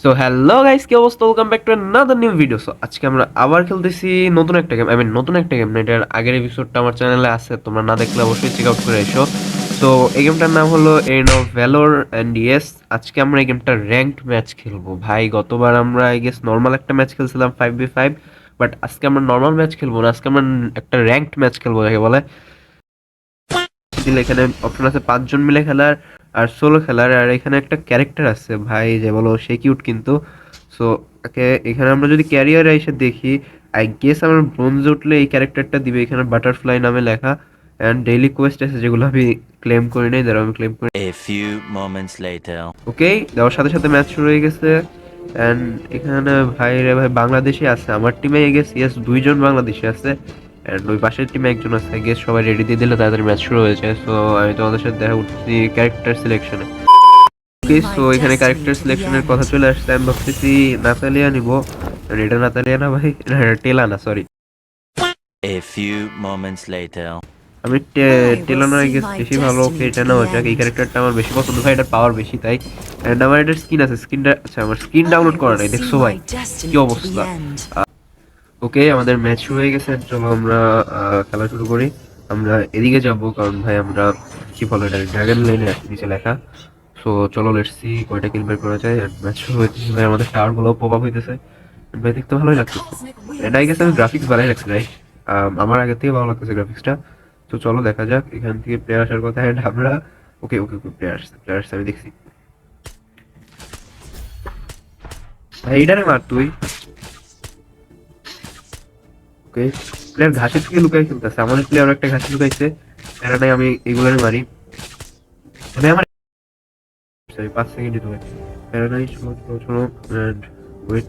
So hello guys, কি অবস্থা? Welcome back to another new video. So আজকে আমরা আবার খেলতেছি নতুন একটা গেম। নতুন একটা গেম না, এটার আগের এপিসোডটা আমার চ্যানেলে আছে, তোমরা না দেখলে অবশ্যই চেক আউট করে এসো। সো এই গেমটার নাম হলো end of valour and yes, আজকে আমরা এই গেমটা র্যাঙ্কড ম্যাচ খেলবো। ভাই গতবার আমরা আই গেস নর্মাল একটা ম্যাচ খেলছিলাম 5v5, বাট আজকে আমরা নর্মাল ম্যাচ খেলবো না, আজকে আমরা একটা র্যাঙ্কড ম্যাচ খেলবো যাকে বলে। দিলে এখানে অপশন আছে 5 জন মিলে খেলার আর সোলো খেলার, আর এখানে একটা ক্যারেক্টার আছে ভাই যে বলো সে কিউট কিন্তু। সো এখানে আমরা যদি ক্যারিয়ারে এসে দেখি, আই গেস আমার ব্রোঞ্জ উঠলে এই ক্যারেক্টারটা দিবে। এখানে বাটারফ্লাই নামে লেখা, অ্যান্ড ডেইলি কোয়েস্ট আছে যেগুলো আমি ক্লেম করি নাই, আমি ক্লেম করি। A few moments later. ওকে, দেওয়ার সাথে সাথে ম্যাচ শুরু হয়ে গেছে। অ্যান্ড এখানে ভাই রে ভাই বাংলাদেশি আছে আমার টিমে, গেস ইয়েস 2 জন বাংলাদেশি আছে, অ্যান্ড ওই পাশের টিমে একজন আছে। গেস সবাই রেডি দিয়ে দিলে তাড়াতাড়ি ম্যাচ শুরু হয়েছে। সো আমি তোমাদের সাথে দেখা উঠছি ক্যারেক্টার সিলেকশনে। ওকে, সো এখানে ক্যারেক্টার সিলেকশনের কথা চলে আসছে। আমি ভাবতেছি নাতালিয়া নিবো। এটা নাতালিয়া না ভাই, টেলা না, sorry. A few moments later. আমি টেলানো গেস বেশি ভালো। ওকে, এটা নেওয়া যাক। এই ক্যারেক্টারটা আমার বেশি পছন্দ ভাই, এটার পাওয়ার বেশি তাই। অ্যান্ড আমার এটার স্কিন আছে, স্কিনটা আচ্ছা আমার স্কিন ডাউনলোড করা নাই, দেখছো ভাই কি অবস্থা। ওকে, আমাদের ম্যাচ শুরু হয়ে গেছে, চলো আমরা খেলা শুরু করি। আমরা এদিকে যাব কারণ ভাই আমরা কি বলে এটা ড্রাগন লাইনে আছে নিচে লেখা। সো চলো লেটস সি কয়টা কিল বের করা যায়। ম্যাচ শুরু হয়েছে ভাই, আমাদের টাওয়ার গুলো পপ আপ হইতেছে ভাই, দেখতে ভালোই লাগছে। এটা আই গেস আমি গ্রাফিক্স বাড়াই রাখছি রাইট, আমার আগে থেকে ভালো লাগতেছে গ্রাফিক্সটা। তো চলো দেখা যাক, এখান থেকে প্লেয়ার আসার কথা। অ্যান্ড আমরা ওকে ওকে ওকে প্লেয়ার্স আমি দেখছি ভাই। এটারে মার তুই। ওকে, প্লেয়ার ঘাসের থেকে লুকাই খেলতেছে, আমাদের প্লেয়ার একটা ঘাসে লুকাইছে। এরা নাই, আমি এগুলোরে মারি। মানে আমার 5 সেকেন্ড দিতে হবে। এরা নাই, শোনো শোনো শোনো এন্ড ওয়েট।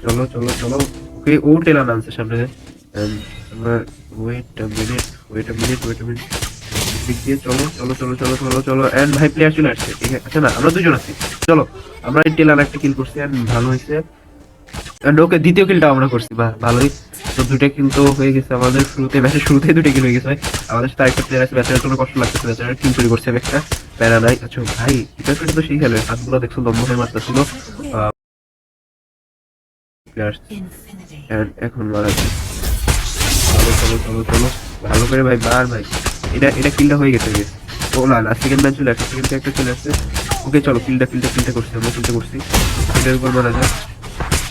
চলো চলো চলো। ওকে, ও টেলা নামছে সামনে। এন্ড আমরা wait a minute wait a minute wait a minute দিক দিয়ে চলো চলো চলো চলো চলো চলো। এন্ড ভাই প্লেয়ার চলে আসছে, ঠিক আছে? আচ্ছা না, আমরা 2 জন আছি। চলো, আমরা এই টেলার একটা কিল করছি, এন্ড ভালো হয়েছে। এন্ড ওকে, দ্বিতীয় কিলটা আমরা করছি, বাহ ভালোই। তো 2টা কিল তো হয়ে গেছে আমাদের, ম্যাচের শুরুতেই 2টা কিল হয়ে গেছে ভাই। আমাদের সাথে আরেকটা প্লেয়ার আছে, ব্যাচারের জন্য কষ্ট লাগতেছে, ব্যাচারের কিল চুরি করছে একটা। প্যারা নাই। আচ্ছা ভাই, এটা তো সেই খেলে হাতগুলো দেখছো লম্বা হয়ে মারতেছিল। প্লেয়ার এখন মারা যায়। চলো চলো চলো চলো, ভালো করে ভাই বার ভাই। এটা কিলটা হয়ে গেছে গেছে। ও না না, সেকেন্ড ম্যাচ চলে আসছে, সেকেন্ড একটা চলে আসছে। ওকে চলো, কিলটা করছি, আমরা কিলটা করছি। কিলটার উপর মারা যায়।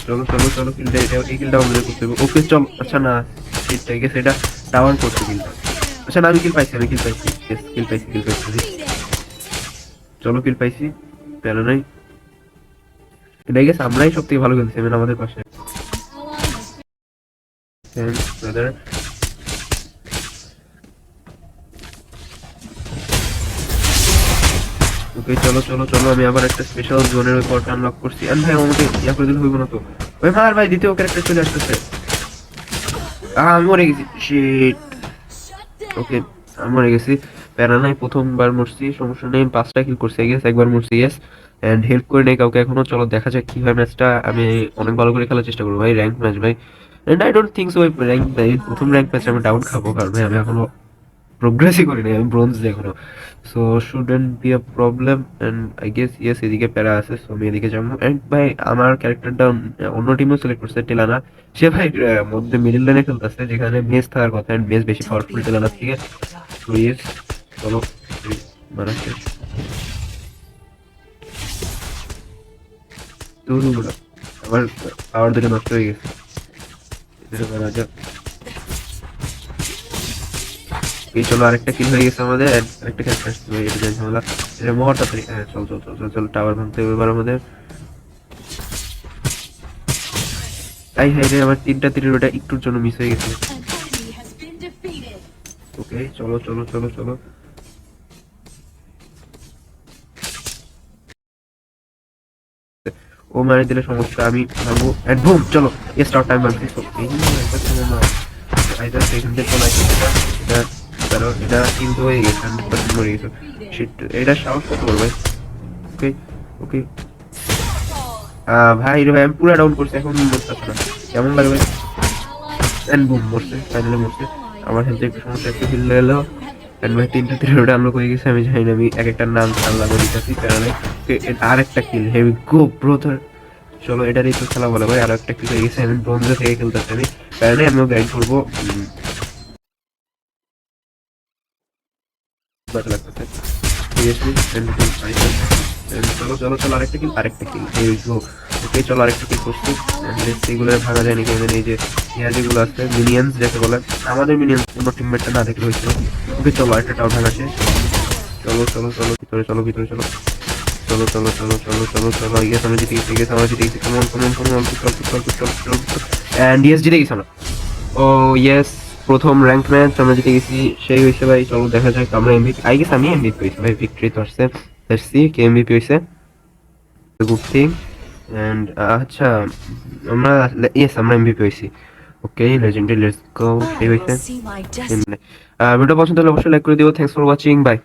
চলো চলো চলো, কিলটা এই কিলটা আমাদের করতে হবে। ওকে চলো। আচ্ছা না, এটা গেছে, এটা টাওয়ার করছে কিলটা। আচ্ছা না, আমি কিল পাইছি, Yes, কিল পাইছি। চলো কিল পাইছি, প্যারা নাই। এটা গেছে আমরাই সব থেকে ভালো খেলছি, আমাদের পাশে। Thanks brother. ওকে চলো চলো চলো, আমি আবার একটা স্পেশাল জোনের ওই পরটা আনলক করছি। এন্ড ভাই আমাকে ইয়া করে দিলে হইব না তো। ওই মার ভাই, দ্বিতীয় ক্যারেক্টার চলে আসতেছে। আমি মরে গেছি, শিট। ওকে, আমি মরে গেছি, প্যারা নাই। প্রথমবার মরছি, সমস্যা নেই। 5টা কিল করছি গেস, একবার মরছি গেস। এন্ড হেল্প করে নেই কাউকে এখনো। চলো দেখা যাক কি হয় ম্যাচটা। আমি অনেক ভালো করে খেলার চেষ্টা করবো ভাই, র্যাঙ্ক ম্যাচ ভাই। And I don't think so ওই র্যাঙ্ক ভাই প্রথম র্যাঙ্ক ম্যাচে আমি ডাউন খাবো, কারণ ভাই আমি এখনো প্রোগ্রেসই করি নাই, আমি ব্রোঞ্জ এখনো। So shouldn't be a problem. And I guess yes এদিকে প্যারা আছে, সো আমি এদিকে যাবো। এন্ড ভাই আমার ক্যারেক্টারটা অন্য টিমও সিলেক্ট করছে, টেলানা। সে ভাই মধ্যে মিডল লাইনে খেলতেছে, যেখানে মেস থাকার কথা, এন্ড মেস বেশি পাওয়ারফুল টেলানার থেকে। সো ইয়েস, চলো মারা শেষ। আমার পাওয়ার দুটো নষ্ট হয়ে গেছে, এদের মারা যাক। এই চলো, আরেকটা কিল হয়ে গেছে আমাদের, আরেকটা ক্যারেক্টার আসছে ভাই, এটা জানি ঝামেলা। এটা মোহর তাড়াতাড়ি, হ্যাঁ চল চল চল চল চল, টাওয়ার ভাঙতে হবে এবার আমাদের। তাই হ্যাঁ রে, আমার 3টা তীরের ওটা একটুর জন্য মিস হয়ে গেছে। ওকে চলো চলো চলো চলো। ও মারি দিলে সমস্যা, আমি ভাঙবো। এন্ড বুম, চলো স্টার্ট টাইম মারছি। তো এই একটা ছিল না, আইদার সেখান থেকে চলে আসছে। এটা কারণ এটা কিন্তু হয়ে গেছে, 100% মরে গেছে। শিট, এটা সাহস কত বড় ভাই। ওকে ওকে, ভাই রে ভাই, আমি পুরো ডাউন করছি, এখন মরতেছে না, কেমন লাগে ভাই। এন্ড বুম, মরছে, ফাইনালি মরছে। আমার হেলথে একটু সমস্যা, একটু হিল এলো। এন্ড ভাই 3টা তীরে আনলক হয়ে গেছে, আমি জানি না, আমি এক একটা নাম আল্লাহ করে দিতেছি কারণ আর একটা কিল, হেভি গো ব্রোথার। চলো এটারই তো খেলা বলে ভাই, আর একটা কিল হয়ে গেছে, আমি ব্রোঞ্জে থেকে খেলতেছি আমি, কারণ আমিও গাইড করবো। বাজে লাগতেছে সিরিয়াসলি। চলো চলো চলো, আরেকটা কিল, আরেকটা কিল, এই গো। ওকে চলো আরেকটা কিল করছি। এগুলো ভাঙা যায়নি কেন, এই যে ইয়া যেগুলো আছে মিনিয়ন্স যাকে বলে, আমাদের মিনিয়ন্স কোনো টিমমেটটা না দেখলে হয়েছিল। ওকে চলো আরেকটা টাওয়ার ভাঙা শেষ। চলো চলো চলো ভিতরে চলো, ভিতরে চলো, চলো চলো চলো চলো চলো চলো, ইয়েস আমরা জিতে গেছি, ইয়েস আমরা জিতে গেছি, কমন কমন কমন, অল্প অল্প অল্প অল্প অল্প, এন্ড ইয়েস জিতে গেছি আমরা। ও ইয়েস, প্রথম র্যাঙ্ক ম্যাচ আমরা জিতে গেছি, সেই হয়েছে ভাই। চলো দেখা যাক, আমরা এমভিপি, আই গেস আমি এমভিপি হয়েছি ভাই, ভিক্টরি তো আসছে। লেটস সি কে এমভিপি হয়েছে, গুড থিং। এন্ড আচ্ছা আমরা, ইয়েস আমরা এমভিপি হয়েছি। ওকে লেজেন্ডারি, লেটস গো, সেই হয়েছে। ভিডিও পছন্দ হলে অবশ্যই লাইক করে দিও। Thanks for watching, by.